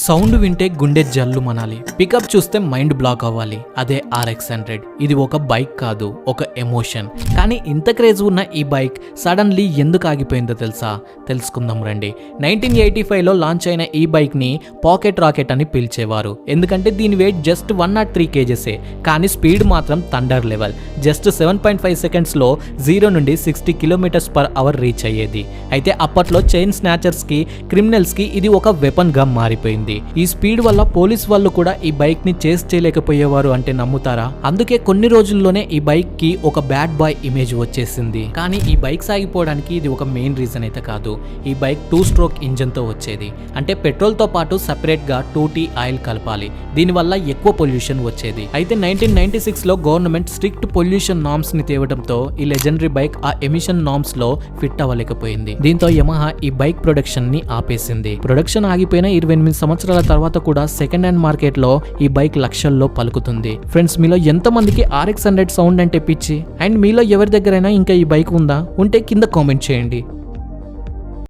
Sound వింటే గుండె జల్లు మనాలి, పికప్ చూస్తే మైండ్ బ్లాక్ అవ్వాలి. అదే RX100. ఇది ఒక బైక్ కాదు, ఒక ఎమోషన్. కానీ ఇంత క్రేజ్ ఉన్న ఈ బైక్ సడన్లీ ఎందుకు ఆగిపోయిందో తెలుసుకుందాం రండి. 1985లో లాంచ్ అయిన ఈ బైక్ ని పాకెట్ రాకెట్ అని పిలిచేవారు. ఎందుకంటే దీని వెయిట్ జస్ట్ 103 kgs, కానీ స్పీడ్ మాత్రం థండర్ లెవెల్. జస్ట్ 7.5 seconds లో 0 నుండి 60 km/h రీచ్ అయ్యేది. అయితే అప్పట్లో చైన్ స్నాచర్స్ కి, క్రిమినల్స్ కి ఇది ఒక వెపన్ గా మారిపోయింది. ఈ స్పీడ్ వల్ల పోలీస్ వాళ్ళు కూడా ఈ బైక్ ని చేస్ చేయలేకపోయేవారు అంటే నమ్ముతారా? అందుకే కొన్ని రోజుల్లోనే ఈ బైక్ కి ఒక బ్యాడ్ బాయ్ ఇమేజ్ వచ్చేసింది. కానీ ఈ బైక్ సాగిపోవడానికి ఇది ఒక మెయిన్ రీజన్ అయితే కాదు. ఈ బైక్ 2-stroke ఇంజన్ తో వచ్చేది. అంటే పెట్రోల్ తో పాటు సెపరేట్ గా 2T ఆయిల్ కలపాలి. దీనివల్ల ఎక్కువ పొల్యూషన్ వచ్చేది. అయితే 1996 లో గవర్నమెంట్ స్ట్రిక్ట్ పొల్యూషన్ నార్మ్స్ ని తేవడంతో ఈ లెజెండరీ బైక్ ఆ ఎమిషన్ నార్మ్స్ లో ఫిట్ అవ్వలేకపోయింది. దీంతో యమహా ఈ బైక్ ప్రొడక్షన్ ని ఆపేసింది. ప్రొడక్షన్ ఆగిపోయిన 28 సంవత్సరాల తర్వాత కూడా సెకండ్ హ్యాండ్ మార్కెట్ లో ఈ బైక్ లక్షల్లో పలుకుతుంది. ఫ్రెండ్స్, మీలో ఎంత మందికి RX100 సౌండ్ అంటే పిచ్చి? అండ్ మీలో ఎవరి దగ్గరైనా ఇంకా ఈ బైక్ ఉందా? ఉంటే కింద కామెంట్ చేయండి.